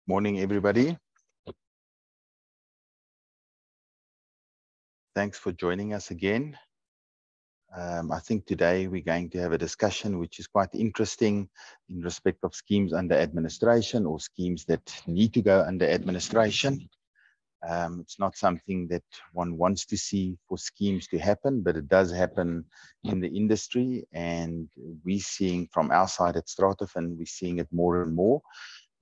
Morning, everybody. Thanks for joining us again. I think today we're going to have a discussion which is quite interesting in respect of schemes under administration or schemes that need to go under administration. It's not something that one wants to see for schemes to happen, but it does happen in the industry, and we're seeing from our side at Stratafen, we're seeing it more and more.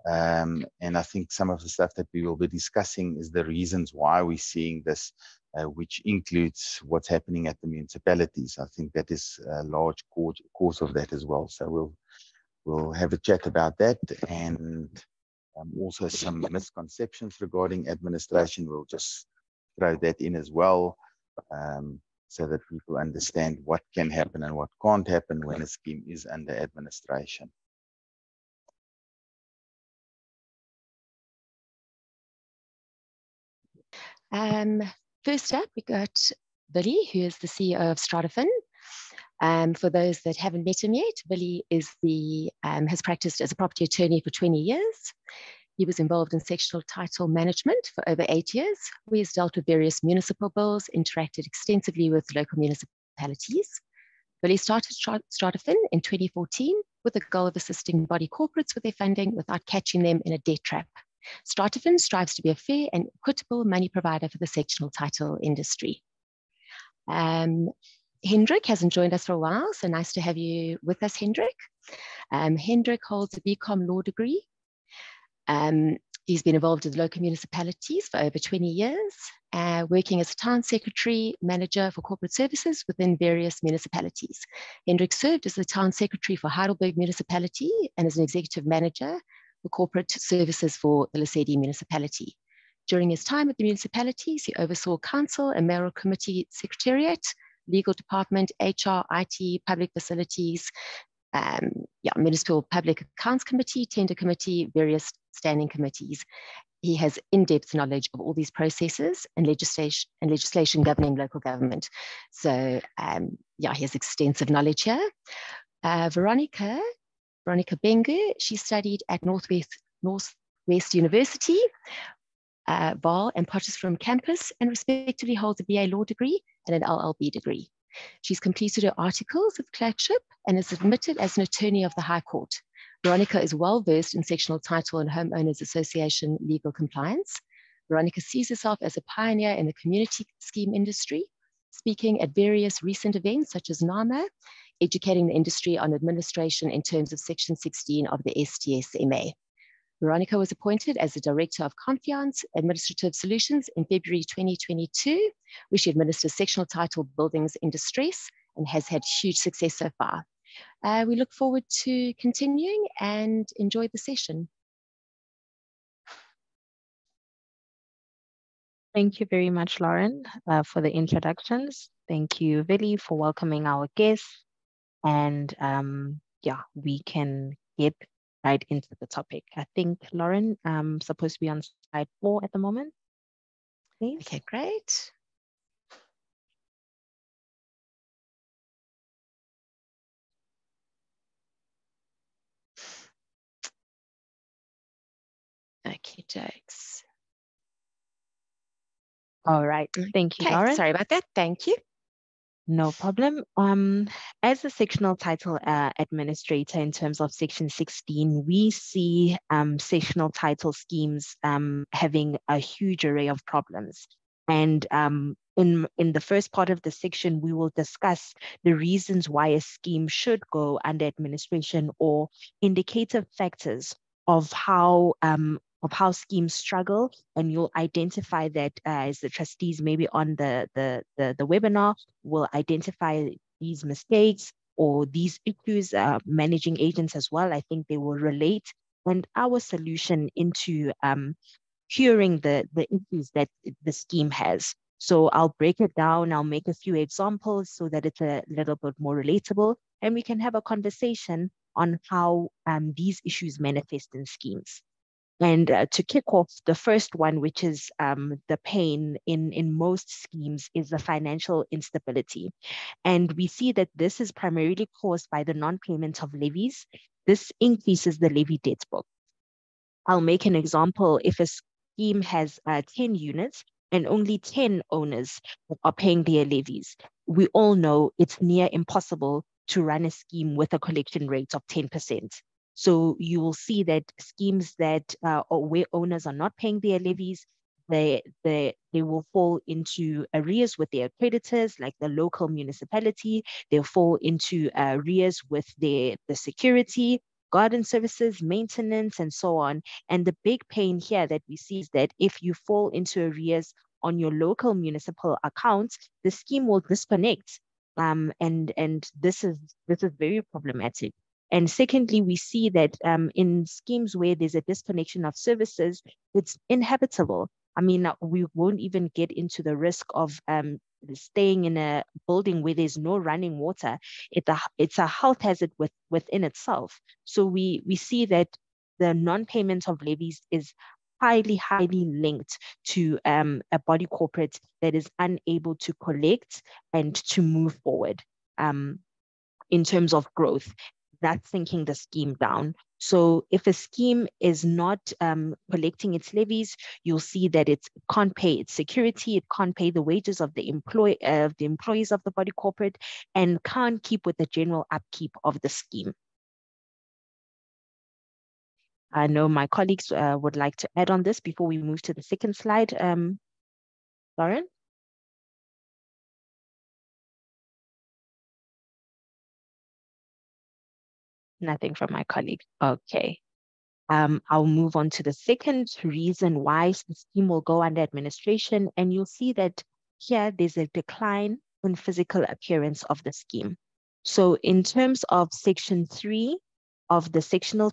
And I think some of the stuff that we will be discussing is the reasons why we're seeing this, which includes what's happening at the municipalities. I think that is a large cause of that as well. So we'll have a chat about that, and also some misconceptions regarding administration. We'll just throw that in as well, so that people understand what can happen and what can't happen when a scheme is under administration. First up, we got Willie, who is the CEO of Stratafen. For those that haven't met him yet, Willie is has practiced as a property attorney for 20 years. He was involved in sectional title management for over 8 years. He has dealt with various municipal bills, interacted extensively with local municipalities. Willie started Stratafen in 2014 with the goal of assisting body corporates with their funding without catching them in a debt trap. Stratafen strives to be a fair and equitable money provider for the sectional title industry. Hendrik hasn't joined us for a while, so nice to have you with us, Hendrik. Hendrik holds a BCom law degree. He's been involved with local municipalities for over 20 years, working as a town secretary, manager for corporate services within various municipalities. Hendrik served as the town secretary for Heidelberg municipality and as an executive manager for corporate services for the Lesedi municipality. During his time at the municipalities, he oversaw council and mayoral committee secretariat, legal department, HR, IT, public facilities, municipal public accounts committee, tender committee, various standing committees. He has in-depth knowledge of all these processes and legislation governing local government. So he has extensive knowledge here. Veronica Bhengu, she studied at Northwest University, Vaal and Potchefstroom campus, and respectively holds a BA law degree and an LLB degree. She's completed her articles of clerkship and is admitted as an attorney of the High Court. Veronica is well versed in sectional title and homeowners association legal compliance. Veronica sees herself as a pioneer in the community scheme industry, speaking at various recent events such as NAMA, educating the industry on administration in terms of Section 16 of the STSMA. Veronica was appointed as the Director of Confiance Administrative Solutions in February 2022, where she administers sectional title buildings in distress and has had huge success so far. We look forward to continuing and enjoy the session. Thank you very much, Lauren, for the introductions. Thank you, Willie, for welcoming our guests. And we can get right into the topic. I think, Lauren, supposed to be on slide 4 at the moment, please. Okay, great. Okay, jokes. All right, thank you, Lauren. Sorry about that, thank you. No problem. As a sectional title administrator in terms of Section 16, we see sectional title schemes having a huge array of problems. And in the first part of the section, we will discuss the reasons why a scheme should go under administration or indicative factors of how schemes struggle, and you'll identify that as the trustees maybe on the webinar will identify these mistakes or these issues, managing agents as well. I think they will relate, and our solution into curing the issues that the scheme has. So I'll break it down, I'll make a few examples so that it's a little bit more relatable, and we can have a conversation on how these issues manifest in schemes. And to kick off, the first one, which is the pain in most schemes, is the financial instability. And we see that this is primarily caused by the non-payment of levies. This increases the levy debt book. I'll make an example. If a scheme has 10 units and only 10 owners are paying their levies, we all know it's near impossible to run a scheme with a collection rate of 10%. So you will see that schemes that or where owners are not paying their levies, they will fall into arrears with their creditors, like the local municipality. They'll fall into arrears with the security, garden services, maintenance, and so on. And the big pain here that we see is that if you fall into arrears on your local municipal accounts, the scheme will disconnect. And this is very problematic. And secondly, we see that in schemes where there's a disconnection of services, it's inhabitable. I mean, we won't even get into the risk of staying in a building where there's no running water. It's a health hazard within itself. So we see that the non-payment of levies is highly linked to a body corporate that is unable to collect and to move forward in terms of growth. That's sinking the scheme down. So if a scheme is not collecting its levies, you'll see that it can't pay its security, it can't pay the wages of the employees of the body corporate, and can't keep with the general upkeep of the scheme. I know my colleagues would like to add on this before we move to the second slide. Lauren? Nothing from my colleague. Okay. I'll move on to the second reason why the scheme will go under administration. And you'll see that here there's a decline in physical appearance of the scheme. So in terms of Section 3 of the Sectional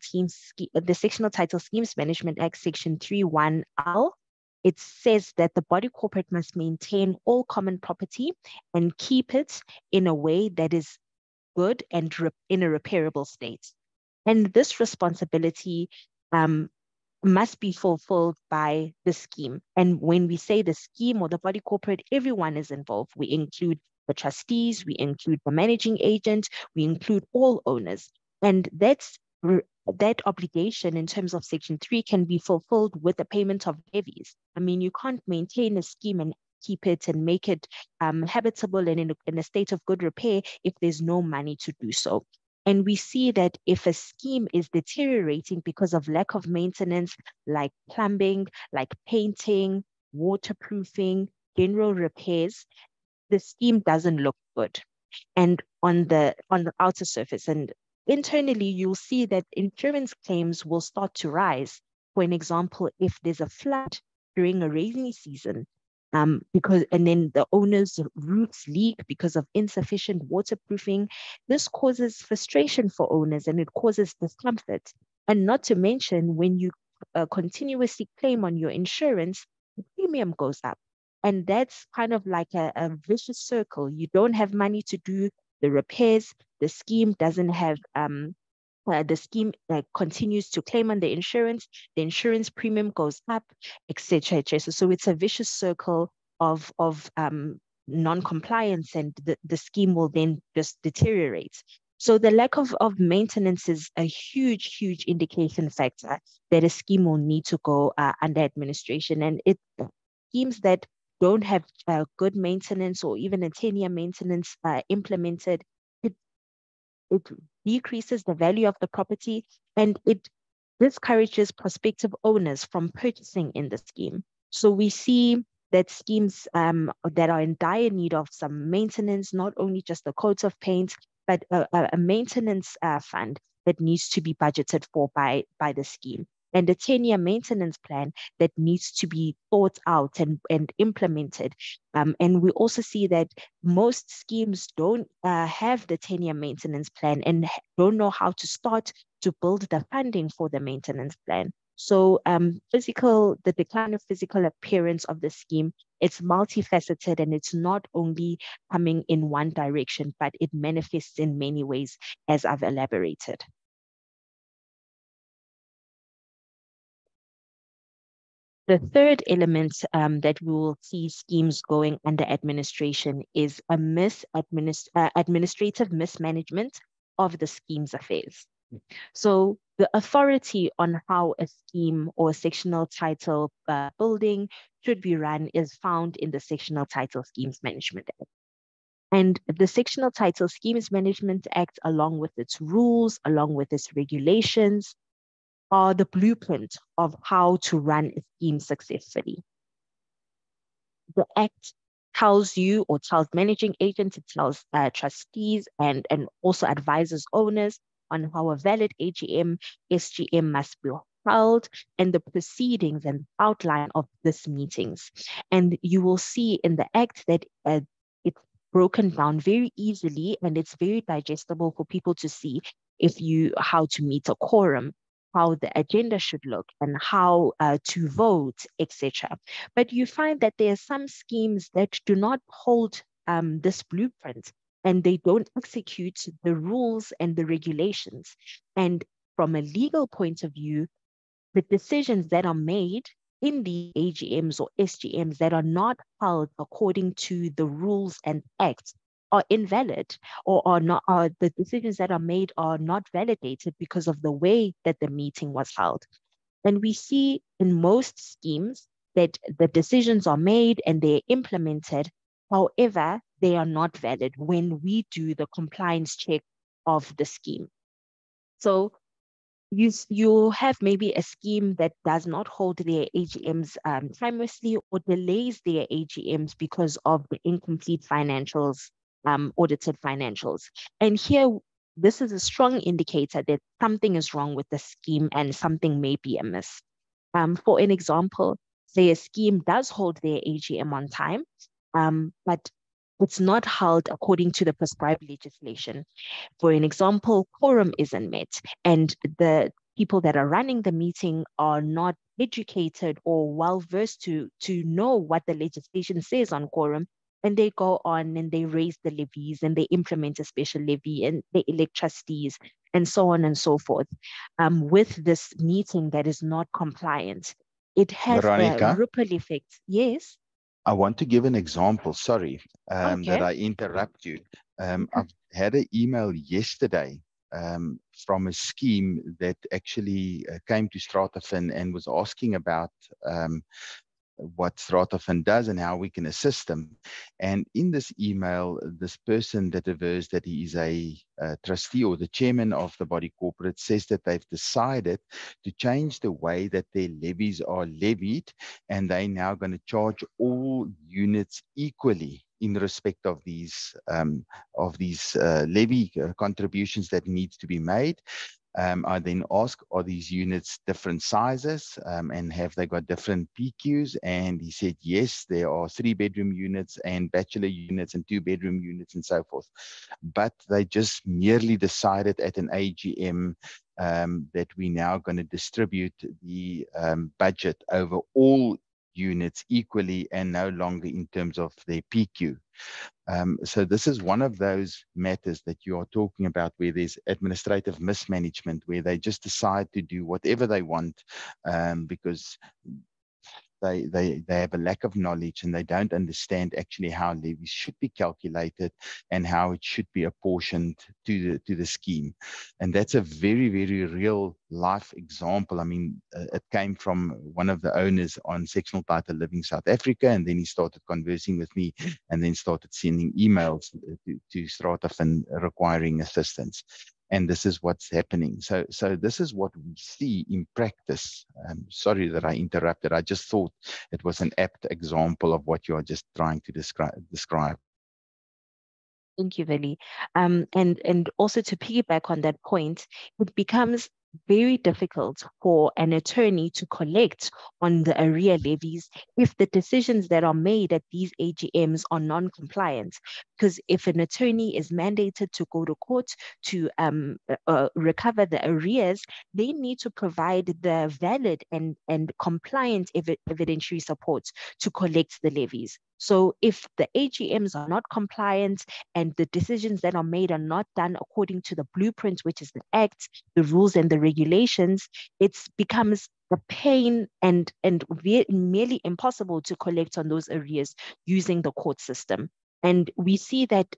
Title Schemes Management Act, Section 3(1)(l), it says that the body corporate must maintain all common property and keep it in a way that is good and in a repairable state. And this responsibility must be fulfilled by the scheme. And when we say the scheme or the body corporate, everyone is involved. We include the trustees, we include the managing agent, we include all owners. And that obligation in terms of Section 3 can be fulfilled with the payment of levies. I mean, you can't maintain a scheme and keep it and make it habitable and in a state of good repair if there's no money to do so. And we see that if a scheme is deteriorating because of lack of maintenance, like plumbing, like painting, waterproofing, general repairs, the scheme doesn't look good. And on the outer surface and internally, you'll see that insurance claims will start to rise. For an example, if there's a flood during a rainy season, and then the owner's roofs leak because of insufficient waterproofing, this causes frustration for owners and it causes discomfort. And not to mention, when you continuously claim on your insurance, the premium goes up. And that's kind of like a vicious circle. You don't have money to do the repairs, the scheme doesn't have the scheme continues to claim on the insurance premium goes up, etc., etc. So it's a vicious circle of non-compliance, and the scheme will then just deteriorate. So the lack of maintenance is a huge indication factor that a scheme will need to go under administration. And schemes that don't have good maintenance or even a 10-year maintenance implemented, it decreases the value of the property, and it discourages prospective owners from purchasing in the scheme. So we see that schemes that are in dire need of some maintenance, not only just a coat of paint, but a maintenance fund that needs to be budgeted for by the scheme, and a 10-year maintenance plan that needs to be thought out and implemented. And we also see that most schemes don't have the 10-year maintenance plan and don't know how to start to build the funding for the maintenance plan. So the decline of physical appearance of the scheme, it's multifaceted, and it's not only coming in one direction, but it manifests in many ways, as I've elaborated. The third element that we will see schemes going under administration is a administrative mismanagement of the scheme's affairs. So the authority on how a scheme or a sectional title building should be run is found in the Sectional Title Schemes Management Act. And the Sectional Title Schemes Management Act, along with its rules, along with its regulations, are the blueprint of how to run a scheme successfully. The Act tells you, or tells managing agents, it tells trustees and also advisors owners on how a valid AGM, SGM must be held, and the proceedings and outline of these meetings. And you will see in the Act that it's broken down very easily, and it's very digestible for people to see how to meet a quorum, how the agenda should look, and how to vote, etc. But you find that there are some schemes that do not hold this blueprint, and they don't execute the rules and the regulations. And from a legal point of view, the decisions that are made in the AGMs or SGMs that are not held according to the rules and acts are invalid, or the decisions that are made are not validated because of the way that the meeting was held. And we see in most schemes that the decisions are made and they're implemented. However, they are not valid when we do the compliance check of the scheme. So you have maybe a scheme that does not hold their AGMs timelessly, or delays their AGMs because of the incomplete financials, audited financials. And here, this is a strong indicator that something is wrong with the scheme and something may be amiss. For an example, say a scheme does hold their AGM on time, but it's not held according to the prescribed legislation. For an example, quorum isn't met, and the people that are running the meeting are not educated or well-versed to know what the legislation says on quorum, and they go on and they raise the levies and they implement a special levy and they elect trustees and so on and so forth. With this meeting that is not compliant, it has Veronica, a ripple effect. Yes. I want to give an example. Sorry Okay. that I interrupt you. I've had an email yesterday from a scheme that actually came to Stratafin and was asking about what Stratafin does and how we can assist them. And in this email, this person that averts that he is a trustee or the chairman of the body corporate says that they've decided to change the way that their levies are levied, and they're now going to charge all units equally in respect of these levy contributions that needs to be made. I then ask, are these units different sizes and have they got different PQs? And he said, yes, there are 3-bedroom units and bachelor units and 2-bedroom units and so forth. But they just merely decided at an AGM that we're now going to distribute the budget over all units equally and no longer in terms of their PQ. So this is one of those matters that you are talking about where there's administrative mismanagement, where they just decide to do whatever they want because they have a lack of knowledge and they don't understand actually how levies should be calculated and how it should be apportioned to the scheme. And that's a very, very real life example. I mean, it came from one of the owners on Sectional Title Living South Africa, and then he started conversing with me and then started sending emails to Stratafin requiring assistance. And this is what's happening. So this is what we see in practice. Sorry that I interrupted. I just thought it was an apt example of what you are just trying to describe. Thank you, Willie. And also to piggyback on that point, it becomes very difficult for an attorney to collect on the arrear levies if the decisions that are made at these AGMs are non-compliant. Because if an attorney is mandated to go to court to recover the arrears, they need to provide the valid and compliant evidentiary support to collect the levies. So if the AGMs are not compliant and the decisions that are made are not done according to the blueprint, which is the Act, the rules and the regulations, it becomes a pain and merely impossible to collect on those arrears using the court system. And we see that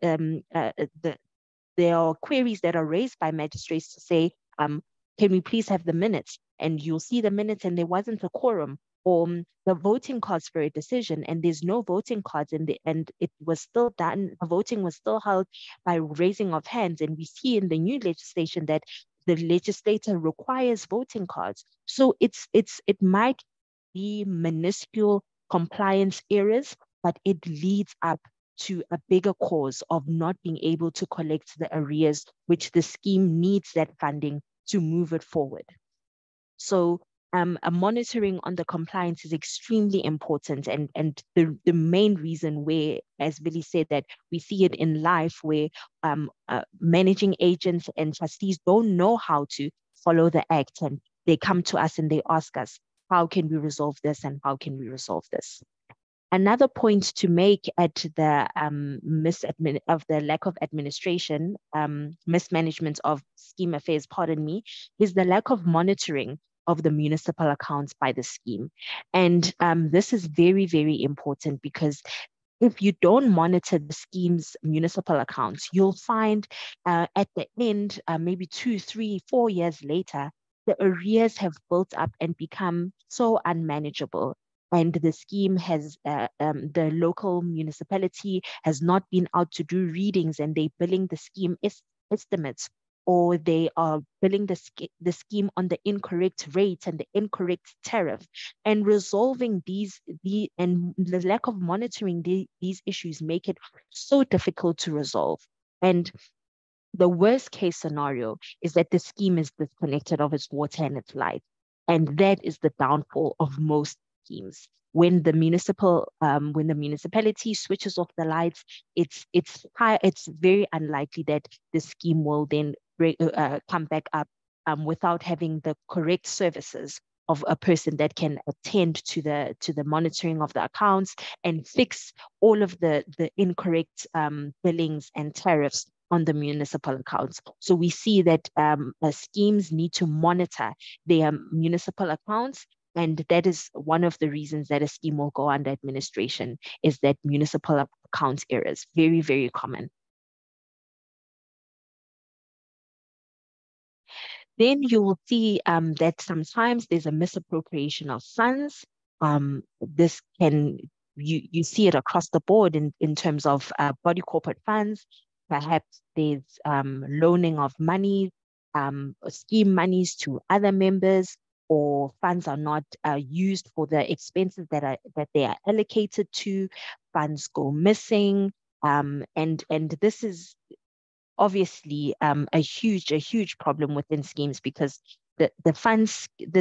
there are queries that are raised by magistrates to say, can we please have the minutes? And you'll see the minutes and there wasn't a quorum, or the voting cards for a decision and there's no voting cards, and it was still done, the voting was still held by raising of hands. And we see in the new legislation that the legislator requires voting cards. So it might be minuscule compliance errors, but it leads up to a bigger cause of not being able to collect the arrears, which the scheme needs that funding to move it forward. So a monitoring on the compliance is extremely important, and the main reason where, as Billy said, that we see it in life where managing agents and trustees don't know how to follow the act, and they come to us and they ask us, how can we resolve this and how can we resolve this? Another point to make at the the lack of administration, mismanagement of scheme affairs, pardon me, is the lack of monitoring of the municipal accounts by the scheme. And this is very, very important, because if you don't monitor the scheme's municipal accounts, you'll find at the end, maybe 2, 3, 4 years later, the arrears have built up and become so unmanageable. And the scheme has, the local municipality has not been out to do readings, and they're billing the scheme estimates, or they are billing the scheme on the incorrect rate and the incorrect tariff. And resolving and the lack of monitoring these issues make it so difficult to resolve. And the worst case scenario is that the scheme is disconnected of its water and its light. And that is the downfall of most schemes. When the municipality switches off the lights, it's very unlikely that the scheme will then come back up without having the correct services of a person that can attend to the monitoring of the accounts and fix all of the incorrect billings and tariffs on the municipal accounts. So we see that schemes need to monitor their municipal accounts, and that is one of the reasons that a scheme will go under administration, is that municipal accounts errors, very, very common. Then you will see that sometimes there's a misappropriation of funds. This can, you see it across the board in terms of body corporate funds. Perhaps there's loaning of money, scheme monies to other members, or funds are not used for the expenses that they are allocated to. Funds go missing, and this is obviously a huge problem within schemes, because the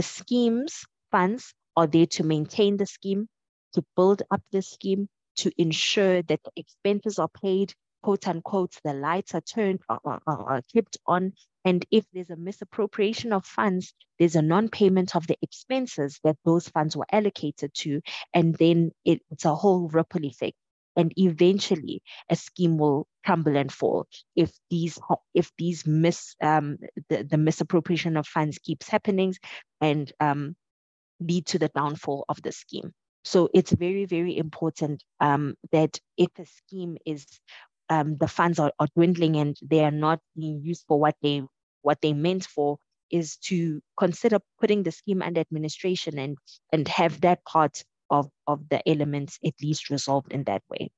scheme's funds are there to maintain the scheme, to build up the scheme, to ensure that the expenses are paid, quote unquote, the lights are turned, are kept on. And if there's a misappropriation of funds, there's a non-payment of the expenses that those funds were allocated to, and then it's a whole ripple effect. And eventually a scheme will crumble and fall if the misappropriation of funds keeps happening and lead to the downfall of the scheme. So it's very, very important that if a scheme is the funds are dwindling and they are not being used for what they meant for, is to consider putting the scheme under administration and have that part of the elements at least resolved in that way.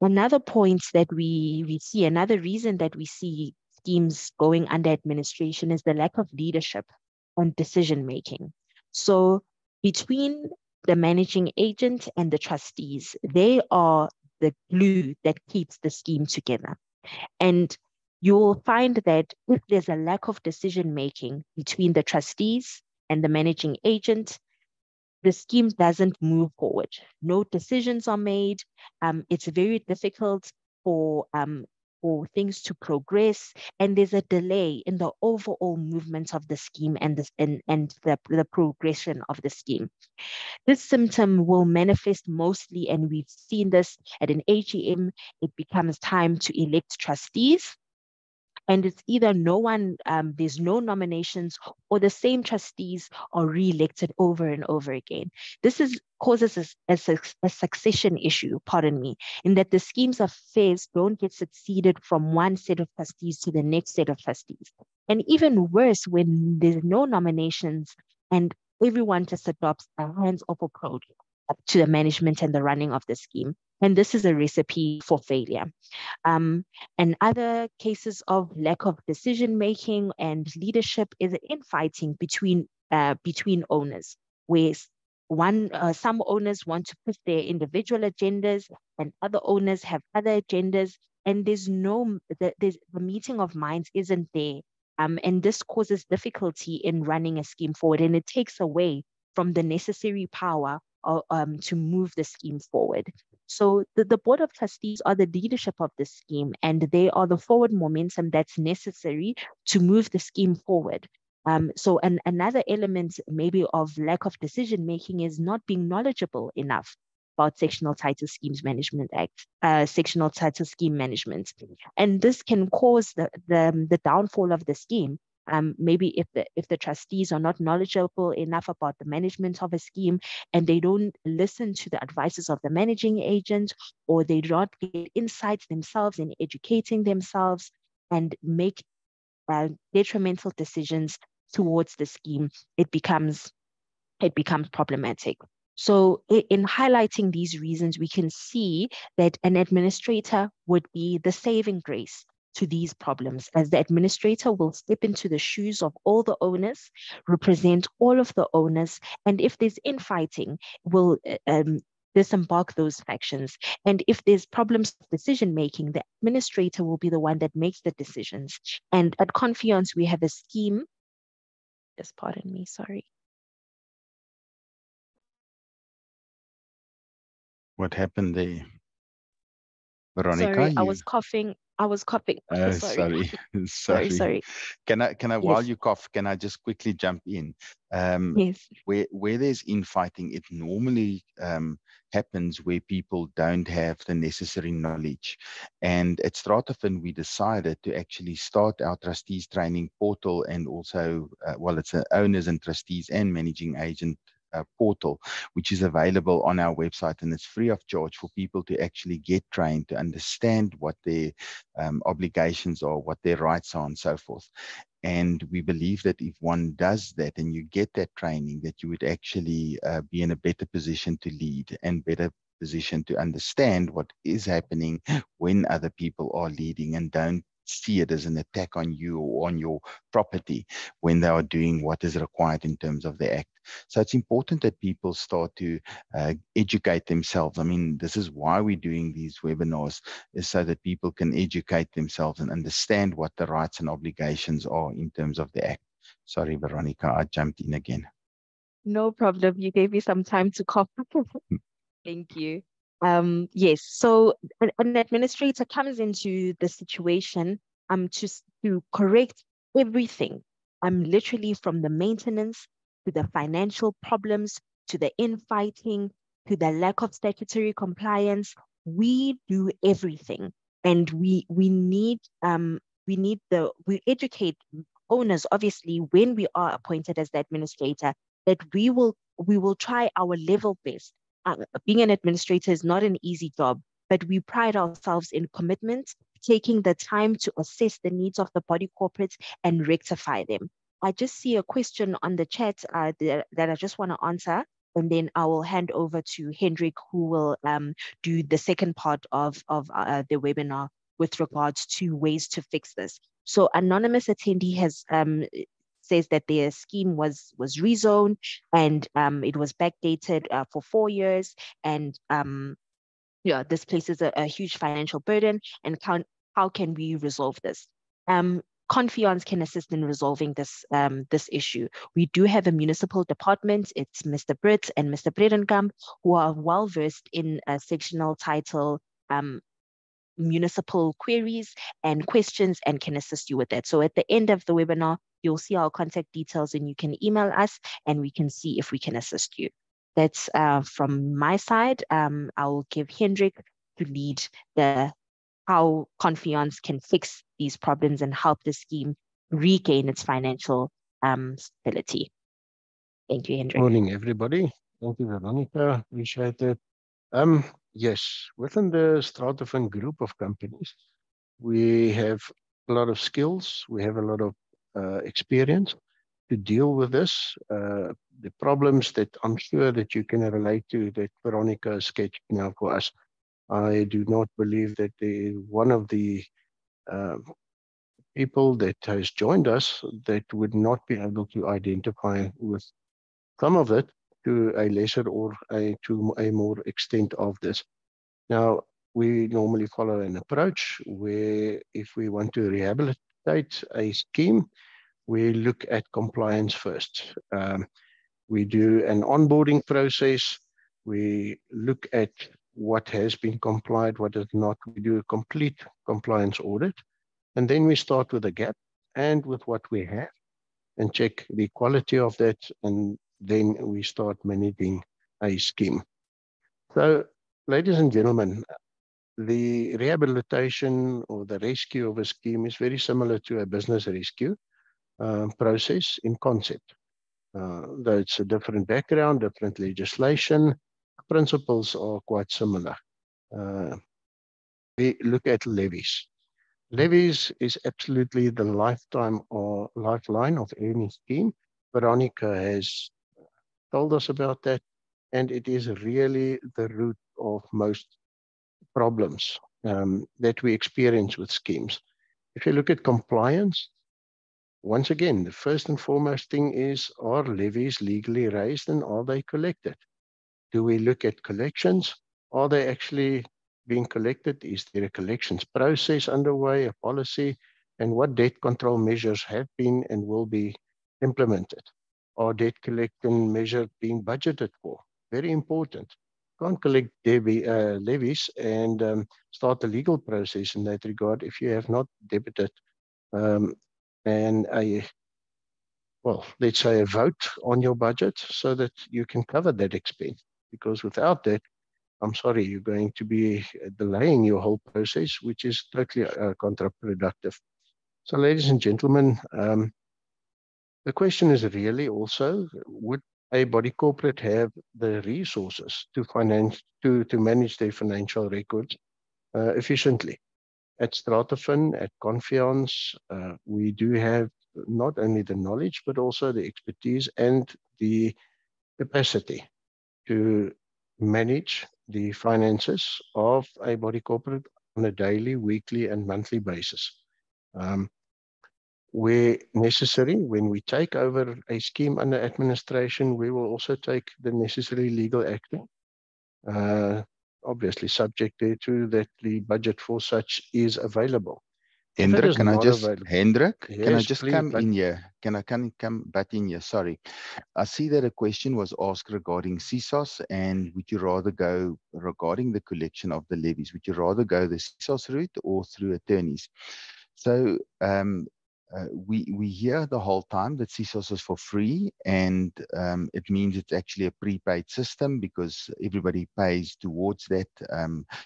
Another point that we see, another reason that we see schemes going under administration, is the lack of leadership and decision making. So between the managing agent and the trustees, they are the glue that keeps the scheme together. And you will find that if there's a lack of decision making between the trustees and the managing agent, the scheme doesn't move forward. No decisions are made. It's very difficult for things to progress, and there's a delay in the overall movement of the scheme and the progression of the scheme. This symptom will manifest mostly, and we've seen this at an AGM, it becomes time to elect trustees. And it's either there's no nominations, or the same trustees are re-elected over and over again. This causes a succession issue, pardon me, in that the scheme's affairs don't get succeeded from one set of trustees to the next set of trustees. And even worse, when there's no nominations and everyone just adopts a hands-off approach to the management and the running of the scheme. And this is a recipe for failure. And other cases of lack of decision-making and leadership is infighting between owners, where some owners want to push their individual agendas and other owners have other agendas, and the meeting of minds isn't there. And this causes difficulty in running a scheme forward, and it takes away from the necessary power to move the scheme forward. So the Board of Trustees are the leadership of the scheme, and they are the forward momentum that's necessary to move the scheme forward. So another element maybe of lack of decision making is not being knowledgeable enough about Sectional Title Schemes Management Act, Sectional Title Scheme Management. And this can cause the downfall of the scheme. Maybe if the trustees are not knowledgeable enough about the management of a scheme and they don't listen to the advices of the managing agent, or they do not get insights themselves in educating themselves and make detrimental decisions towards the scheme, it becomes problematic. So in highlighting these reasons, we can see that an administrator would be the saving grace to these problems, as the administrator will step into the shoes of all the owners, represent all of the owners, and if there's infighting, will disembark those factions. And if there's problems of decision making, the administrator will be the one that makes the decisions. And at Confiance, we have a scheme. Just pardon me, sorry. What happened there? Veronica, sorry, I was coughing. sorry. Sorry. Can I, Yes. while you cough, can I just quickly jump in? Yes. Where there's infighting, it normally happens where people don't have the necessary knowledge. And at Stratafen, we decided to actually start our trustees training portal, and also, it's an owners and trustees and managing agent portal, which is available on our website, and it's free of charge for people to actually get trained to understand what their obligations are, what their rights are, and so forth. And we believe that if one does that and you get that training, that you would actually be in a better position to lead and better position to understand what is happening when other people are leading, and don't see it as an attack on you or on your property when they are doing what is required in terms of the Act. So it's important that people start to educate themselves. I mean, this is why we're doing these webinars, is so that people can educate themselves and understand what the rights and obligations are in terms of the Act. Sorry, Veronica, I jumped in again. No problem. You gave me some time to cough. Thank you. Yes, so an administrator comes into the situation to correct everything. Literally from the maintenance to the financial problems to the infighting to the lack of statutory compliance. We do everything, and we educate owners, obviously, when we are appointed as the administrator, that we will try our level best. Being an administrator is not an easy job, but we pride ourselves in commitment, taking the time to assess the needs of the body corporates and rectify them. I just see a question on the chat that I just want to answer, and then I will hand over to Hendrik, who will do the second part of the webinar with regards to ways to fix this. So anonymous attendee has says that their scheme was rezoned, and it was backdated for 4 years, and this places a huge financial burden, and how can we resolve this? Confiance can assist in resolving this issue. We do have a municipal department. It's Mr. Brits and Mr. Bredenkamp, who are well versed in sectional title municipal queries and questions, and can assist you with that. So at the end of the webinar, you'll see our contact details, and you can email us and we can see if we can assist you. That's from my side. I'll give Hendrik to lead how Confiance can fix these problems and help the scheme regain its financial stability. Thank you, Hendrik. Morning, everybody. Thank you, Veronica. Appreciate it. Yes, within the Stratafen group of companies, we have a lot of skills. We have a lot of experience to deal with this. The problems that I'm sure that you can relate to that Veronica sketched now for us. I do not believe that one of the people that has joined us that would not be able to identify with some of it to a lesser or to a more extent of this. Now, we normally follow an approach where if we want to rehabilitate a scheme, we look at compliance first. We do an onboarding process. We look at what has been complied, what is not. We do a complete compliance audit. And then we start with a gap and with what we have and check the quality of that. And then we start managing a scheme. So, ladies and gentlemen, the rehabilitation or the rescue of a scheme is very similar to a business rescue process in concept. Though it's a different background, different legislation, principles are quite similar. We look at levies. Levies is absolutely the lifetime or lifeline of any scheme. Veronica has told us about that, and it is really the root of most problems that we experience with schemes. If you look at compliance, once again, the first and foremost thing is, are levies legally raised and are they collected? Do we look at collections? Are they actually being collected? Is there a collections process underway, a policy? And what debt control measures have been and will be implemented? Are debt collection measures being budgeted for? Very important. Can't collect levies and start a legal process in that regard if you have not debited and let's say a vote on your budget so that you can cover that expense. Because without that, I'm sorry, you're going to be delaying your whole process, which is totally counterproductive. So, ladies and gentlemen, the question is really also, would a body corporate have the resources to manage their financial records efficiently? At Stratafin, at Confiance, we do have not only the knowledge, but also the expertise and the capacity to manage the finances of a body corporate on a daily, weekly, and monthly basis. Where necessary, when we take over a scheme under administration, we will also take the necessary legal action. Obviously subject thereto that the budget for such is available. Hendrik, can I just Yes, come in here? Can I come back in here? Sorry. I see that a question was asked regarding CSOS, and would you rather go regarding the collection of the levies? Would you rather go the CSOS route or through attorneys? So we hear the whole time that CSOS is for free, and it means it's actually a prepaid system because everybody pays towards that.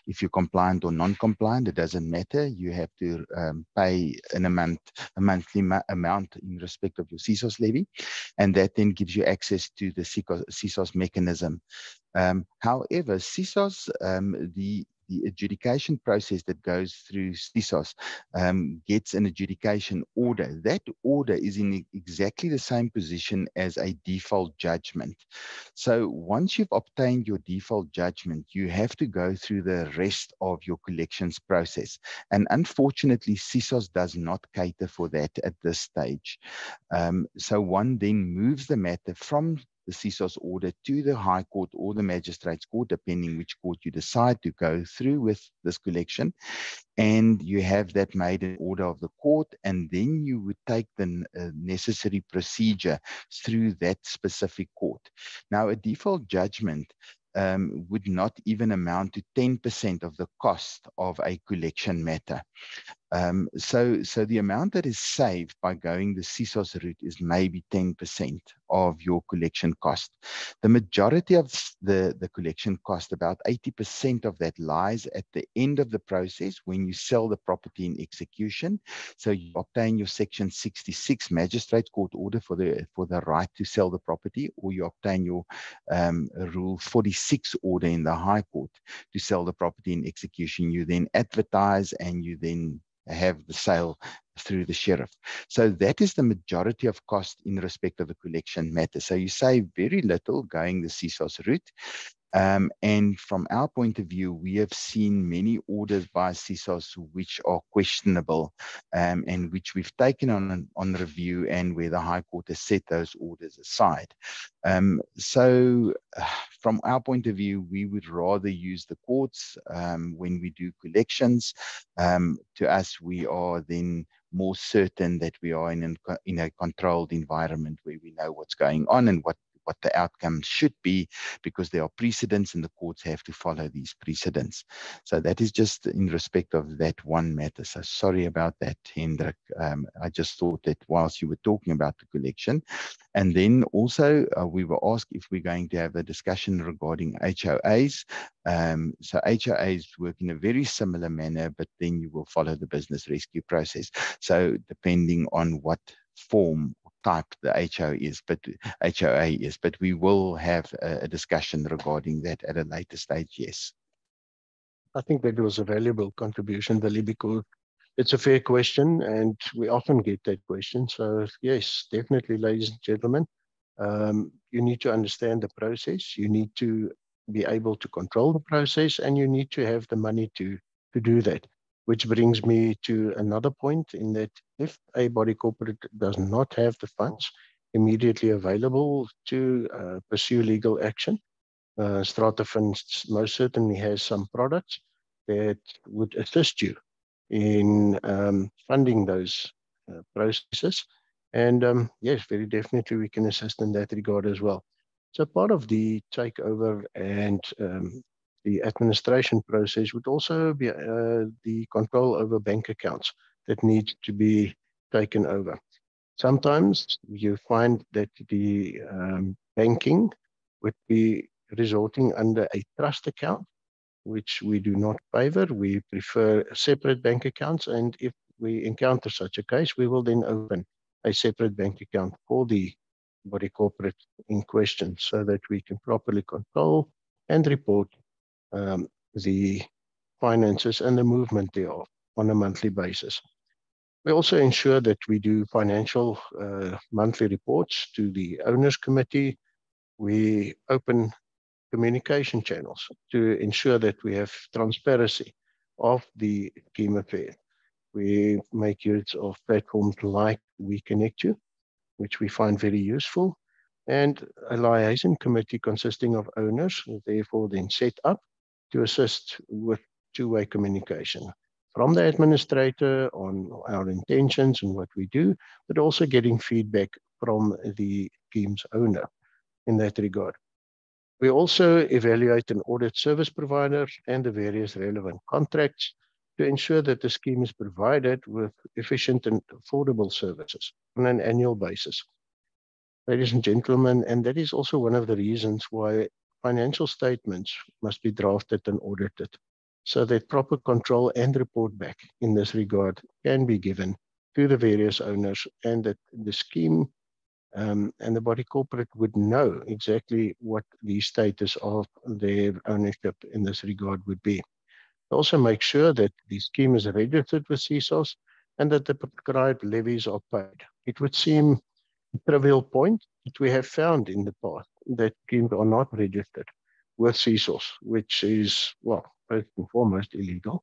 If you're compliant or non-compliant, it doesn't matter. You have to pay a monthly amount in respect of your CSOS levy, and that then gives you access to the CSOS mechanism. However, CSOS, the adjudication process that goes through CSOS gets an adjudication order. That order is in exactly the same position as a default judgment. So once you've obtained your default judgment, you have to go through the rest of your collections process. And unfortunately, CSOS does not cater for that at this stage. So one then moves the matter from the CSOS order to the High Court or the Magistrates Court, depending which court you decide to go through with this collection. And you have that made in order of the court, and then you would take the necessary procedure through that specific court. Now, a default judgment would not even amount to 10% of the cost of a collection matter. So the amount that is saved by going the CSOS route is maybe 10% of your collection cost. The majority of the collection cost, about 80% of that, lies at the end of the process when you sell the property in execution. So you obtain your Section 66 Magistrate Court order for the right to sell the property, or you obtain your Rule 46 order in the High Court to sell the property in execution. You then advertise and you then have the sale through the sheriff. So that is the majority of cost in respect of the collection matter. So you save very little going the CSOS route. And from our point of view, we have seen many orders by CSOS which are questionable, and which we've taken on review, and where the High Court has set those orders aside. So from our point of view, we would rather use the courts when we do collections. To us, we are then more certain that we are in a controlled environment where we know what's going on and what the outcome should be, because there are precedents and the courts have to follow these precedents. So that is just in respect of that one matter. So sorry about that, Hendrik. I just thought that whilst you were talking about the collection, and then also we were asked if we're going to have a discussion regarding HOAs. So HOAs work in a very similar manner, but then you will follow the business rescue process. So depending on what form or type the HOA is, but we will have a discussion regarding that at a later stage, yes. I think that was a valuable contribution, Willie, because it's a fair question and we often get that question. So yes, definitely, ladies and gentlemen, you need to understand the process. You need to be able to control the process, and you need to have the money to do that. Which brings me to another point, in that if a body corporate does not have the funds immediately available to pursue legal action, Strata Funds most certainly has some products that would assist you in funding those processes. And yes, very definitely we can assist in that regard as well. So part of the takeover and the administration process would also be the control over bank accounts that need to be taken over. Sometimes you find that the banking would be resorting under a trust account, which we do not favor. We prefer separate bank accounts, and if we encounter such a case, we will then open a separate bank account for the body corporate in question, so that we can properly control and report the finances and the movement thereof on a monthly basis. We also ensure that we do financial monthly reports to the owners committee. We open communication channels to ensure that we have transparency of the scheme affair. We make use of platforms like We Connect You, which we find very useful, and a liaison committee consisting of owners, therefore then set up to assist with two-way communication from the administrator on our intentions and what we do, but also getting feedback from the scheme's owner in that regard. We also evaluate an audit service provider and the various relevant contracts to ensure that the scheme is provided with efficient and affordable services on an annual basis. Ladies and gentlemen, and that is also one of the reasons why financial statements must be drafted and audited, so that proper control and report back in this regard can be given to the various owners, and that the scheme and the body corporate would know exactly what the status of their ownership in this regard would be. Also make sure that the scheme is registered with CSOS and that the prescribed levies are paid. It would seem a trivial point that we have found in the past that schemes are not registered with CSOS, which is, well, first and foremost illegal,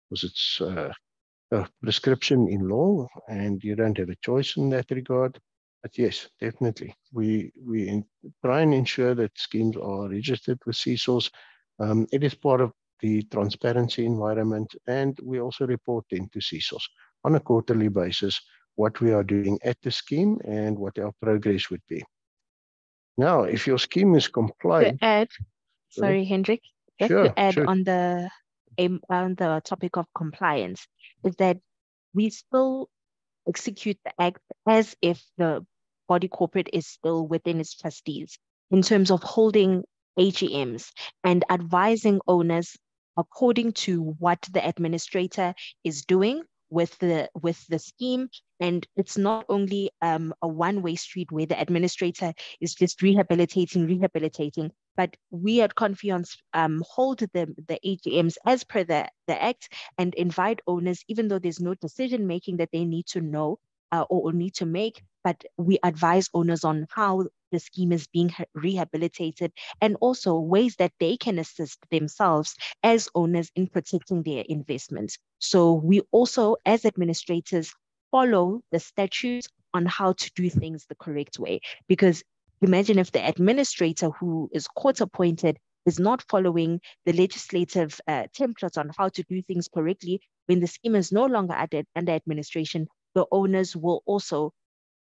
because it's a prescription in law and you don't have a choice in that regard. But yes, definitely, we try and ensure that schemes are registered with CSOS. It is part of the transparency environment, and we also report into CSOS on a quarterly basis what we are doing at the scheme and what our progress would be. Now, if your scheme is compliant... To add, sorry, Hendrik, just sure, to add sure. on the topic of compliance, is that we still execute the act as if the body corporate is still within its trustees in terms of holding AGMs and advising owners according to what the administrator is doing with the scheme. And it's not only a one-way street where the administrator is just rehabilitating, but we at Confiance hold the AGMs as per the Act and invite owners, even though there's no decision making that they need to know or need to make, but we advise owners on how the scheme is being rehabilitated and also ways that they can assist themselves as owners in protecting their investments. So we also, as administrators, follow the statutes on how to do things the correct way. Because imagine if the administrator who is court appointed is not following the legislative templates on how to do things correctly, when the scheme is no longer under administration, the owners will also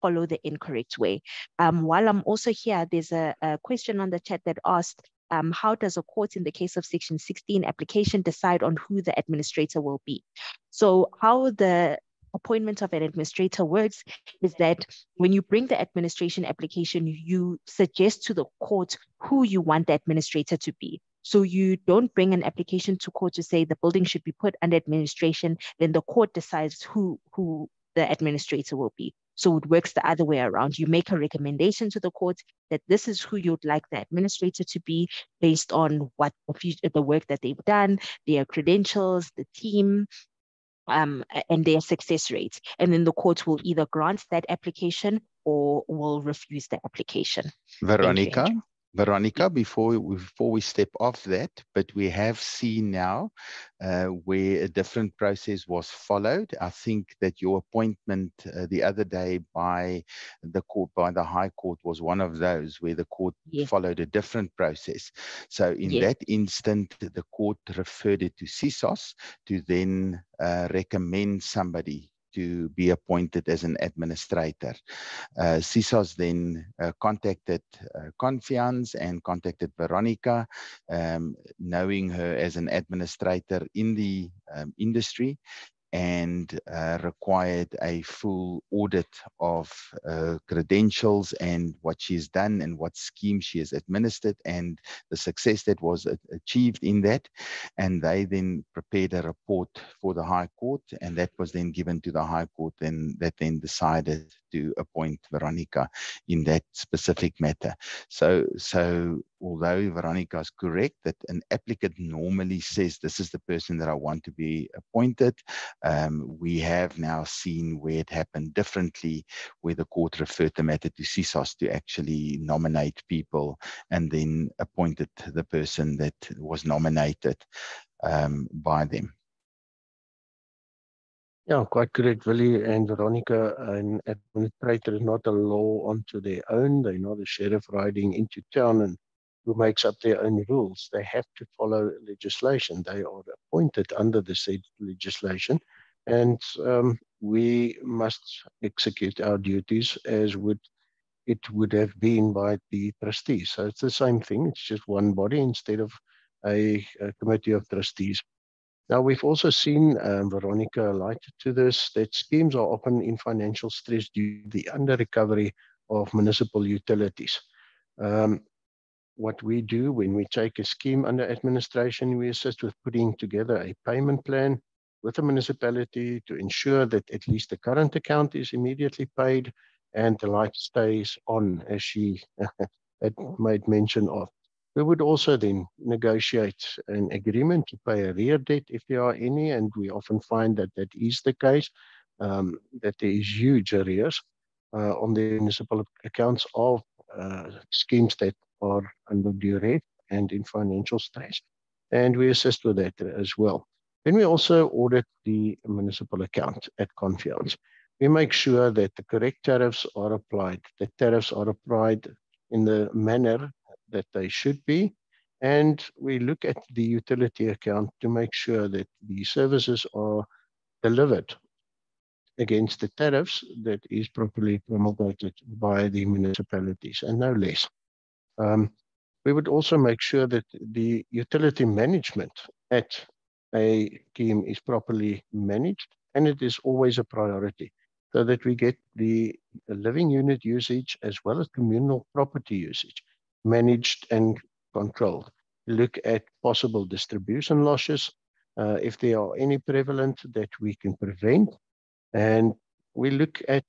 follow the incorrect way. While I'm also here, there's a question on the chat that asked, how does a court in the case of Section 16 application decide on who the administrator will be? So how the appointment of an administrator works is that when you bring the administration application, you suggest to the court who you want the administrator to be. So you don't bring an application to court to say the building should be put under administration, then the court decides who the administrator will be. So it works the other way around. You make a recommendation to the court that this is who you'd like the administrator to be based on what the work that they've done, their credentials, the team, and their success rates. And then the court will either grant that application or will refuse the application. Veronica, before we step off that, but we have seen now where a different process was followed. I think that your appointment the other day by the court, by the High Court, was one of those where the court followed a different process. So in that instant, the court referred it to CISOS to then recommend somebody to be appointed as an administrator. CISOS then contacted Confiance and contacted Veronica, knowing her as an administrator in the industry, and required a full audit of credentials and what she's done and what scheme she has administered and the success that was achieved in that. And they then prepared a report for the High Court, and that was then given to the High Court, and that then decided to appoint Veronica in that specific matter. So although Veronica is correct that an applicant normally says, this is the person that I want to be appointed, we have now seen where it happened differently, where the court referred the matter to CISOS to actually nominate people and then appointed the person that was nominated by them. Yeah, quite correct, Willie and Veronica. An administrator is not a law unto their own. They're not a sheriff riding into town and who makes up their own rules. They have to follow legislation. They are appointed under the said legislation, and we must execute our duties as it would have been by the trustees. So it's the same thing. It's just one body instead of a committee of trustees. Now, we've also seen, Veronica alighted to this, that schemes are often in financial stress due to the under-recovery of municipal utilities. What we do when we take a scheme under administration, we assist with putting together a payment plan with the municipality to ensure that at least the current account is immediately paid and the light stays on, as she had made mention of. We would also then negotiate an agreement to pay arrear debt if there are any, and we often find that that is the case, that there is huge arrears on the municipal accounts of schemes that are under duress and in financial stress. And we assist with that as well. Then we also audit the municipal account at Confiance. We make sure that the correct tariffs are applied, that tariffs are applied in the manner that they should be, and we look at the utility account to make sure that the services are delivered against the tariffs that is properly promulgated by the municipalities, and no less. We would also make sure that the utility management at a scheme is properly managed, and it is always a priority, so that we get the living unit usage as well as communal property usage managed and controlled. Look at possible distribution losses, if there are any prevalent that we can prevent. And we look at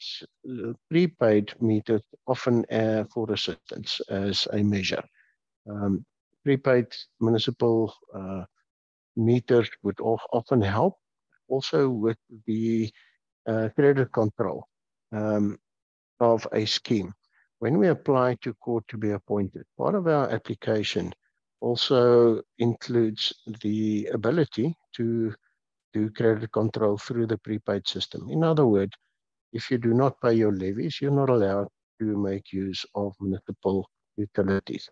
prepaid meters often for assistance as a measure. Prepaid municipal meters would often help, also with the credit control of a scheme. When we apply to court to be appointed, part of our application also includes the ability to do credit control through the prepaid system. In other words, if you do not pay your levies, you're not allowed to make use of municipal utilities.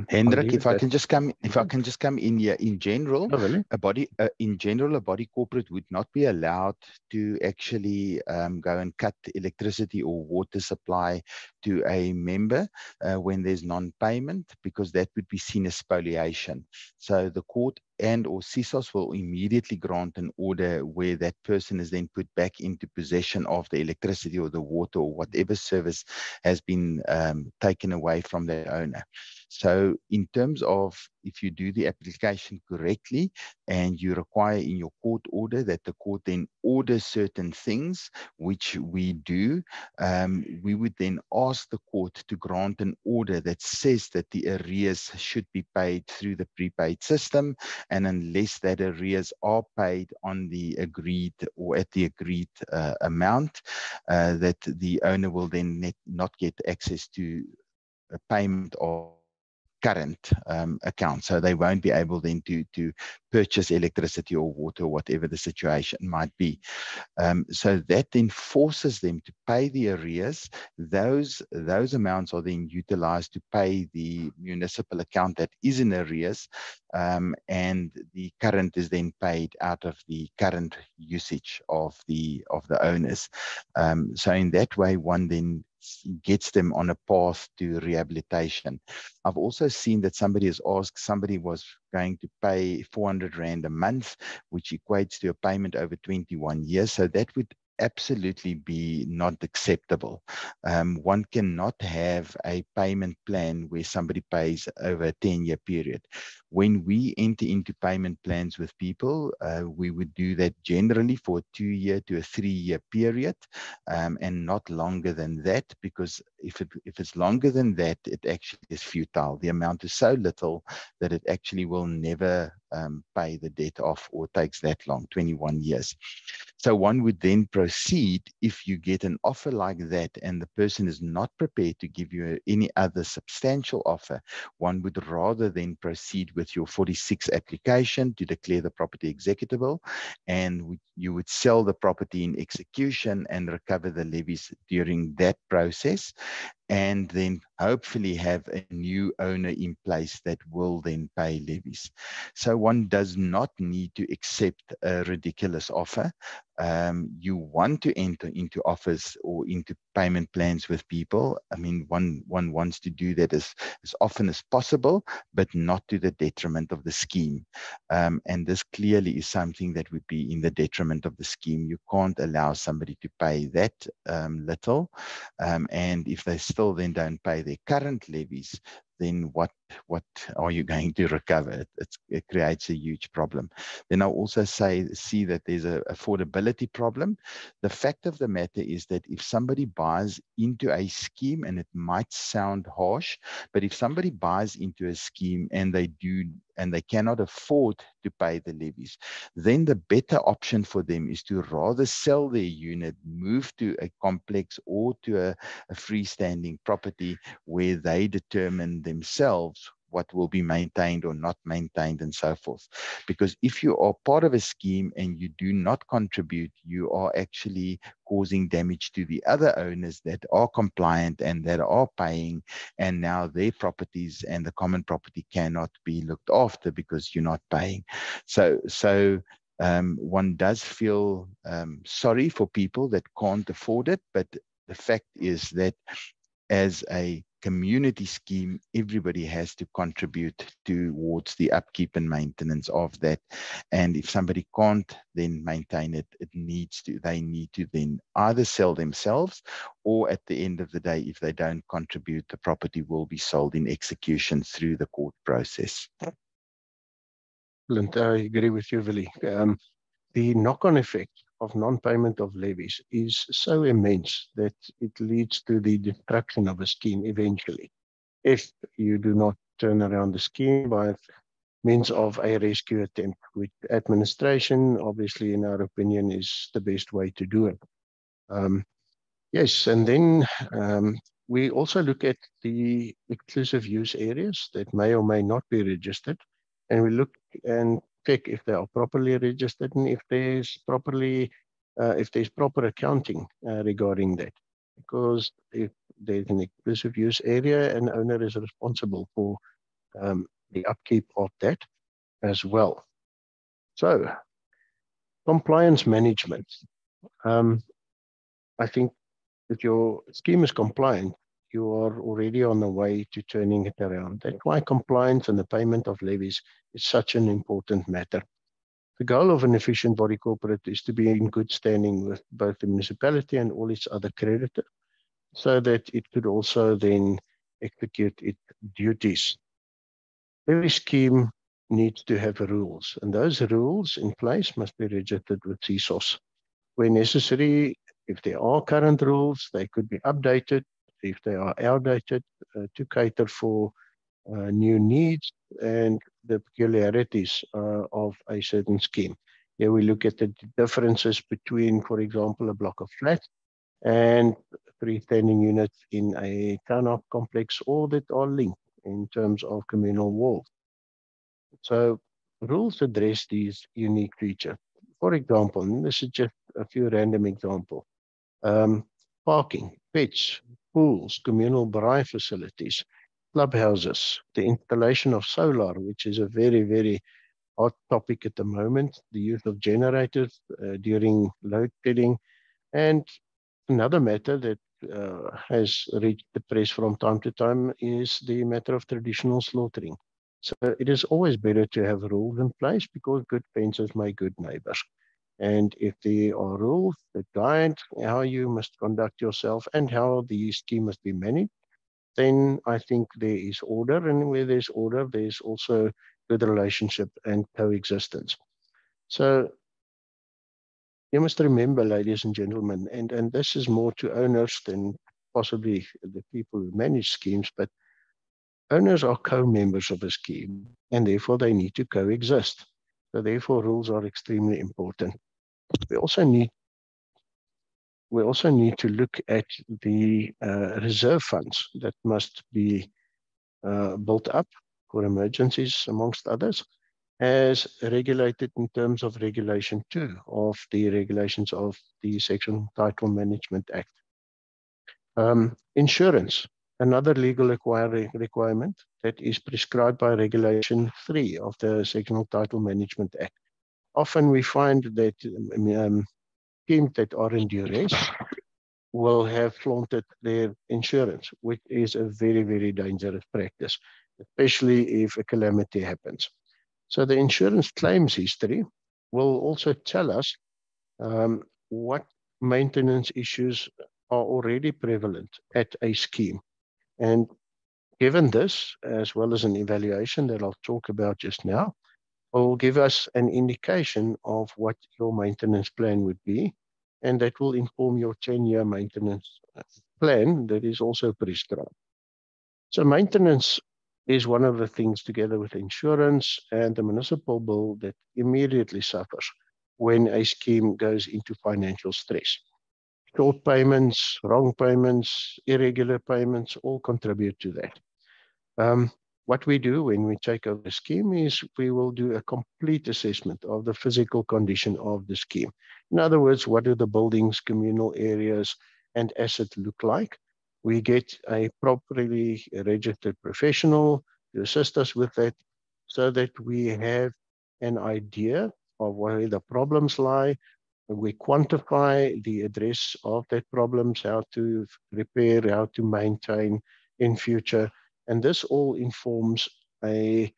Hendrik, if I can just come in here. In general, a body corporate would not be allowed to actually go and cut electricity or water supply to a member when there's non-payment, because that would be seen as spoliation. So the court and or CISOS will immediately grant an order where that person is then put back into possession of the electricity or the water or whatever service has been taken away from the owner. So in terms of if you do the application correctly and you require in your court order that the court then orders certain things, which we do, we would then ask the court to grant an order that says that the arrears should be paid through the prepaid system, and unless that arrears are paid on the agreed or at the agreed amount, that the owner will then not get access to a payment of current account. So they won't be able then to purchase electricity or water or whatever the situation might be. So that then forces them to pay the arrears. Those amounts are then utilized to pay the municipal account that is in arrears, and the current is then paid out of the current usage of the owners. So in that way, one then gets them on a path to rehabilitation. I've also seen that somebody has asked, somebody was going to pay 400 Rand a month, which equates to a payment over 21 years. So that would absolutely be not acceptable. One cannot have a payment plan where somebody pays over a 10-year period. When we enter into payment plans with people, we would do that generally for a 2-year to a 3-year period, and not longer than that, because if it's longer than that, it actually is futile. The amount is so little that it actually will never pay the debt off, or takes that long, 21 years. So one would then proceed, if you get an offer like that and the person is not prepared to give you any other substantial offer, one would rather then proceed with your 46 application to declare the property executable, and you would sell the property in execution and recover the levies during that process, and then hopefully have a new owner in place that will then pay levies. So one does not need to accept a ridiculous offer. You want to enter into offers or into payment plans with people. I mean, one wants to do that as often as possible, but not to the detriment of the scheme. And this clearly is something that would be in the detriment of the scheme. You can't allow somebody to pay that little. And if they still then don't pay their current levies, then what are you going to recover? It creates a huge problem. Then I'll also see that there's an affordability problem. The fact of the matter is that if somebody buys into a scheme, and it might sound harsh, but if somebody buys into a scheme and they cannot afford to pay the levies, then the better option for them is to rather sell their unit, move to a complex or to a freestanding property where they determine themselves what will be maintained or not maintained and so forth. Because if you are part of a scheme and you do not contribute, you are actually causing damage to the other owners that are compliant and that are paying, and now their properties and the common property cannot be looked after because you're not paying. So one does feel sorry for people that can't afford it, but the fact is that as a community scheme, everybody has to contribute towards the upkeep and maintenance of that. And if somebody can't then maintain it, they need to then either sell themselves, or at the end of the day, if they don't contribute, the property will be sold in execution through the court process. Excellent. I agree with you, Willie. The knock-on effect of non-payment of levies is so immense that it leads to the destruction of a scheme eventually, if you do not turn around the scheme by means of a rescue attempt, which administration, obviously, in our opinion, is the best way to do it. Yes, and then we also look at the exclusive use areas that may or may not be registered, and we look and check if they are properly registered and if there's proper accounting regarding that. Because if there's an exclusive use area, an owner is responsible for the upkeep of that as well. So, compliance management. I think if your scheme is compliant, you are already on the way to turning it around. That's why compliance and the payment of levies is such an important matter. The goal of an efficient body corporate is to be in good standing with both the municipality and all its other creditors, so that it could also then execute its duties. Every scheme needs to have rules, and those rules in place must be registered with CSOS. Where necessary, if there are current rules, they could be updated if they are outdated to cater for new needs and the peculiarities of a certain scheme. Here we look at the differences between, for example, a block of flats and freestanding units in a townhouse complex, or that are linked in terms of communal walls. So rules address these unique features. For example, and this is just a few random examples. Parking, pets, pools, communal braai facilities, clubhouses, the installation of solar, which is a very, very hot topic at the moment, the use of generators during load shedding, and another matter that has reached the press from time to time is the matter of traditional slaughtering. So it is always better to have rules in place, because good fences make good neighbors. And if there are rules that guide how you must conduct yourself and how the scheme must be managed, then I think there is order. And where there's order, there's also good relationship and coexistence. So you must remember, ladies and gentlemen, and this is more to owners than possibly the people who manage schemes, but owners are co-members of a scheme, and therefore they need to coexist. So therefore rules are extremely important. We also need to look at the reserve funds that must be built up for emergencies, amongst others, as regulated in terms of Regulation 2 of the regulations of the Section Title Management Act. Insurance, another legal requirement that is prescribed by Regulation 3 of the Section Title Management Act. Often we find that schemes that are in duress will have flaunted their insurance, which is a very, very dangerous practice, especially if a calamity happens. So the insurance claims history will also tell us what maintenance issues are already prevalent at a scheme. And given this, as well as an evaluation that I'll talk about just now, will give us an indication of what your maintenance plan would be, and that will inform your 10-year maintenance plan that is also prescribed. So maintenance is one of the things, together with insurance and the municipal bill, that immediately suffers when a scheme goes into financial stress. Short payments, wrong payments, irregular payments all contribute to that. What we do when we take over the scheme is we will do a complete assessment of the physical condition of the scheme. In other words, what do the buildings, communal areas, and assets look like? We get a properly registered professional to assist us with that, so that we have an idea of where the problems lie. We quantify the address of that problems, how to repair, how to maintain in future. And this all informs a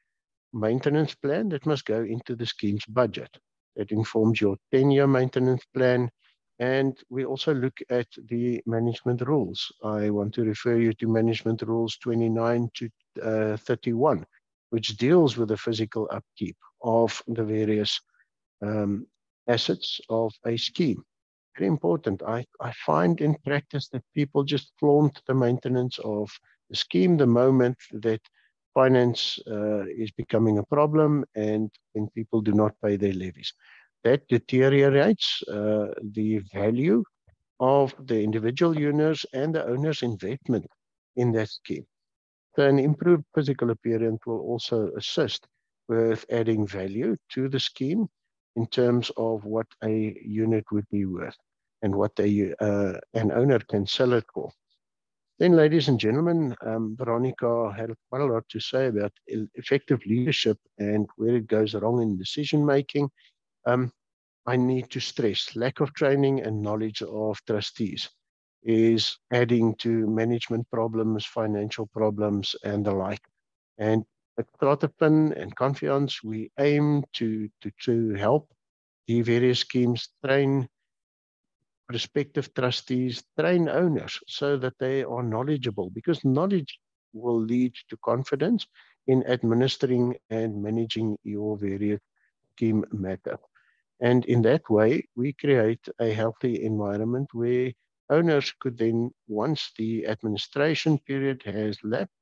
maintenance plan that must go into the scheme's budget. It informs your 10-year maintenance plan. And we also look at the management rules. I want to refer you to Management Rules 29 to 31, which deals with the physical upkeep of the various assets of a scheme. Very important. I find in practice that people just flaunt the maintenance of the scheme the moment that finance is becoming a problem, and when people do not pay their levies, that deteriorates the value of the individual owners and the owner's investment in that scheme. So an improved physical appearance will also assist with adding value to the scheme in terms of what a unit would be worth and what an owner can sell it for. Then, ladies and gentlemen, Veronica had quite a lot to say about effective leadership and where it goes wrong in decision making. I need to stress lack of training and knowledge of trustees is adding to management problems, financial problems, and the like. And at Trotterpin and Confiance, we aim to help the various schemes train prospective trustees, train owners so that they are knowledgeable, because knowledge will lead to confidence in administering and managing your various scheme matter. And in that way, we create a healthy environment where owners could then, once the administration period has lapsed,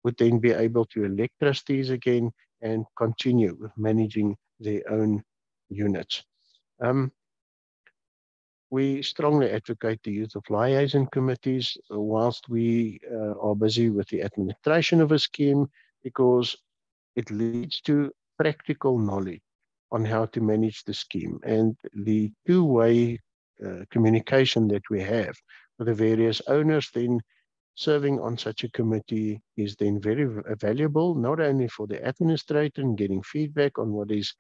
would then be able to elect trustees again and continue managing their own units. We strongly advocate the use of liaison committees whilst we are busy with the administration of a scheme, because it leads to practical knowledge on how to manage the scheme, and the two-way communication that we have with the various owners then serving on such a committee is then very valuable, not only for the administrator and getting feedback on what is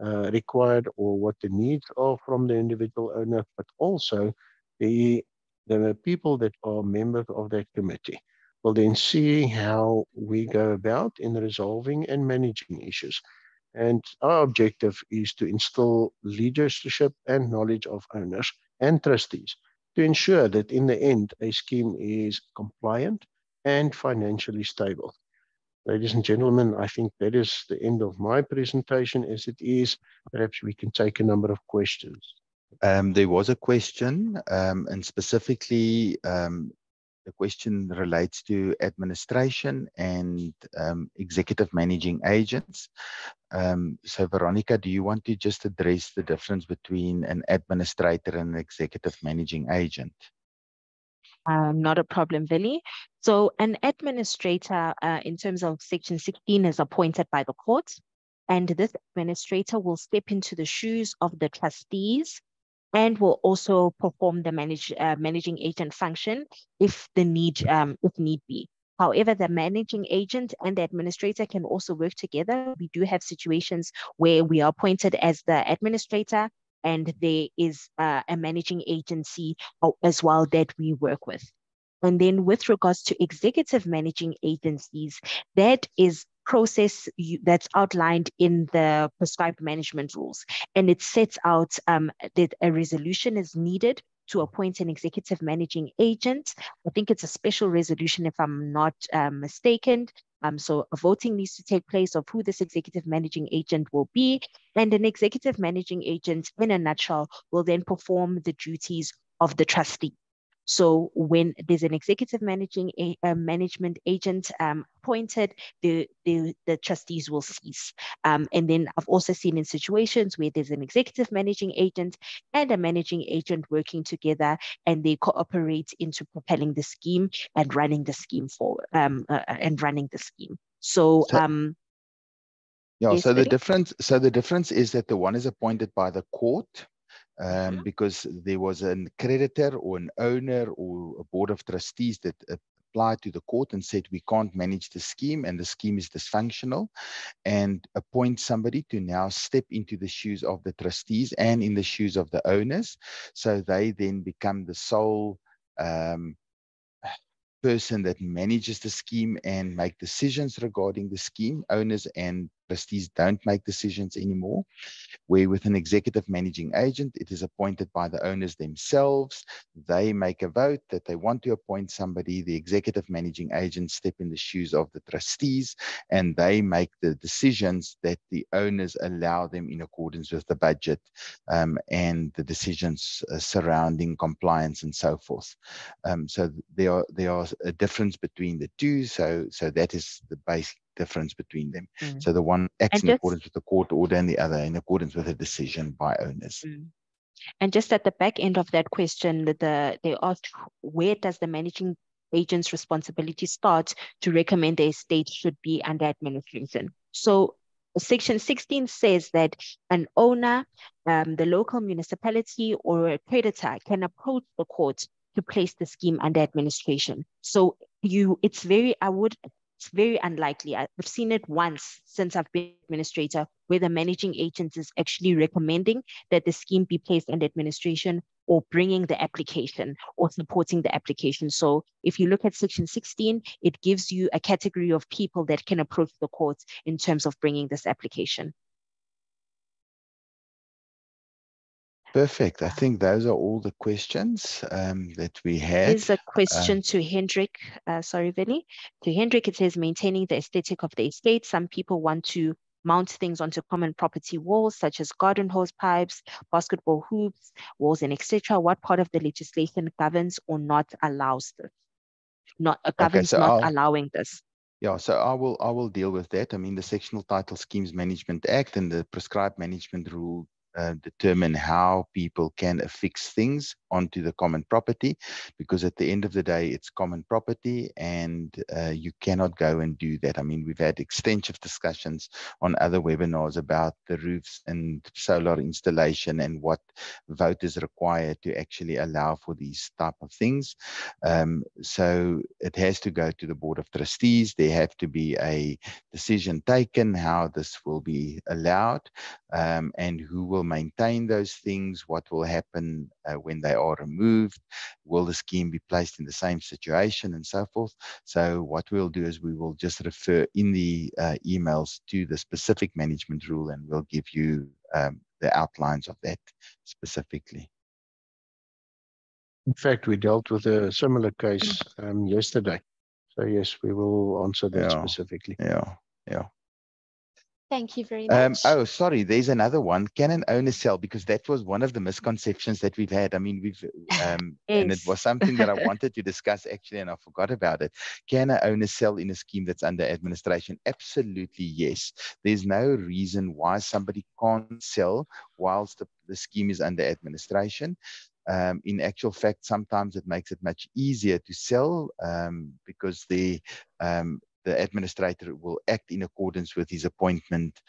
required or what the needs are from the individual owner, but also the people that are members of that committee will then see how we go about in resolving and managing issues. And our objective is to instill leadership and knowledge of owners and trustees to ensure that in the end, a scheme is compliant and financially stable. Ladies and gentlemen, I think that is the end of my presentation as it is. Perhaps we can take a number of questions. There was a question, and specifically, the question relates to administration and executive managing agents. So Veronica, do you want to just address the difference between an administrator and an executive managing agent? Not a problem, Willie. So an administrator, in terms of Section 16, is appointed by the court, and this administrator will step into the shoes of the trustees and will also perform the managing agent function if need be. However, the managing agent and the administrator can also work together. We do have situations where we are appointed as the administrator and there is a managing agency as well that we work with. And then with regards to executive managing agencies, that is process that's outlined in the prescribed management rules. And it sets out that a resolution is needed to appoint an executive managing agent. I think it's a special resolution if I'm not mistaken. So a voting needs to take place of who this executive managing agent will be. And an executive managing agent, in a nutshell, will then perform the duties of the trustee. So when there's an executive management agent appointed, the trustees will cease. And then I've also seen in situations where there's an executive managing agent and a managing agent working together, and they cooperate into propelling the scheme and running the scheme forward. So yeah, yes, so the difference is that the one is appointed by the court, because there was an creditor or an owner or a board of trustees that applied to the court and said we can't manage the scheme and the scheme is dysfunctional, and appoint somebody to now step into the shoes of the trustees and in the shoes of the owners. So they then become the sole person that manages the scheme and make decisions regarding the scheme. Owners and trustees don't make decisions anymore, where with an executive managing agent, it is appointed by the owners themselves. They make a vote that they want to appoint somebody. The executive managing agent step in the shoes of the trustees, and they make the decisions that the owners allow them in accordance with the budget and the decisions surrounding compliance and so forth. So there are a difference between the two. So that is the difference between them. So the one acts in accordance with the court order and the other in accordance with a decision by owners. And just at the back end of that question, they asked, where does the managing agent's responsibility start to recommend the estate should be under administration? So Section 16 says that an owner, the local municipality, or a creditor can approach the court to place the scheme under administration. So it's very unlikely. I've seen it once since I've been administrator, where the managing agent is actually recommending that the scheme be placed under administration or bringing the application or supporting the application. So if you look at Section 16, it gives you a category of people that can approach the courts in terms of bringing this application. Perfect. I think those are all the questions that we had. There's a question to Hendrik. Sorry, Willie. To Hendrik, it says, maintaining the aesthetic of the estate. Some people want to mount things onto common property walls, such as garden hose pipes, basketball hoops, walls, and etc. What part of the legislation governs or not allows this? Allowing this? Yeah, so I will deal with that. I mean, the Sectional Title Schemes Management Act and the Prescribed Management Rule determine how people can affix things onto the common property, because at the end of the day, it's common property and you cannot go and do that. I mean, we've had extensive discussions on other webinars about the roofs and solar installation and what vote is required to actually allow for these type of things. So it has to go to the Board of Trustees. There have to be a decision taken how this will be allowed, and who will maintain those things, what will happen when they are removed, will the scheme be placed in the same situation, and so forth. So what we'll do is we will just refer in the emails to the specific management rule, and we'll give you the outlines of that specifically. In fact, we dealt with a similar case yesterday. So yes, we will answer that specifically. Yeah. Thank you very much. Oh, sorry, there's another one. Can an owner sell? Because that was one of the misconceptions that we've had. I mean, and it was something that I wanted to discuss actually, and I forgot about it. Can an owner sell in a scheme that's under administration? Absolutely, yes. There's no reason why somebody can't sell whilst the scheme is under administration. In actual fact, sometimes it makes it much easier to sell because the administrator will act in accordance with his appointment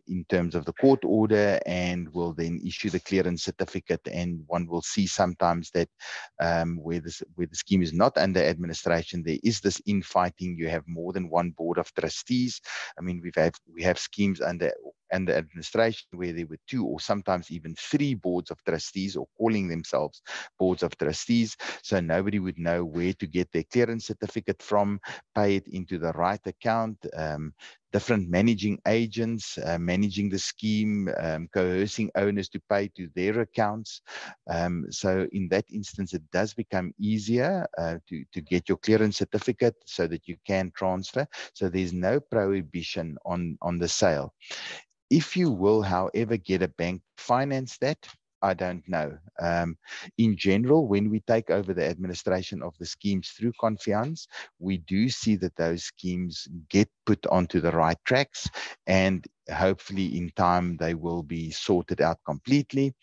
in terms of the court order, and will then issue the clearance certificate. And one will see sometimes that where the scheme is not under administration, there is this infighting. You have more than one board of trustees. I mean, we have schemes under administration where there were 2 or sometimes even 3 boards of trustees, or calling themselves boards of trustees. So nobody would know where to get their clearance certificate from, pay it into the right account. Different managing agents managing the scheme, coercing owners to pay to their accounts. So in that instance, it does become easier to get your clearance certificate so that you can transfer. So there's no prohibition on the sale. If you will, however, get a bank to finance that, I don't know. In general, when we take over the administration of the schemes through Confiance, we do see that those schemes get put onto the right tracks, and hopefully in time they will be sorted out completely.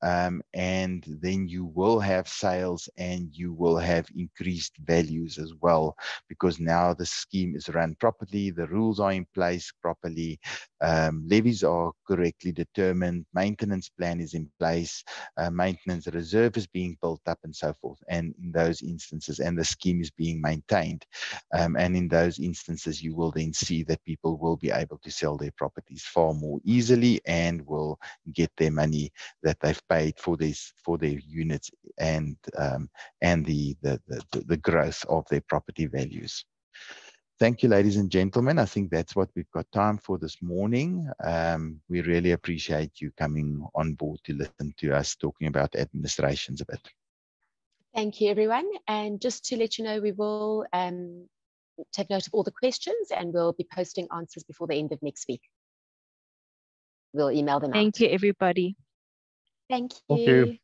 And then you will have sales and you will have increased values as well, because now the scheme is run properly, the rules are in place properly, levies are correctly determined, maintenance plan is in place, maintenance reserve is being built up, and so forth. And in those instances, and the scheme is being maintained, and in those instances, you will then see that people will be able to sell their properties far more easily and will get their money that they've paid for their units, and the growth of their property values. Thank you, ladies and gentlemen. I think that's what we've got time for this morning. We really appreciate you coming on board to listen to us talking about administrations a bit. Thank you, everyone. And just to let you know, we will take note of all the questions, and we'll be posting answers before the end of next week. We'll email them out. Thank you, everybody. Thank you. Thank you.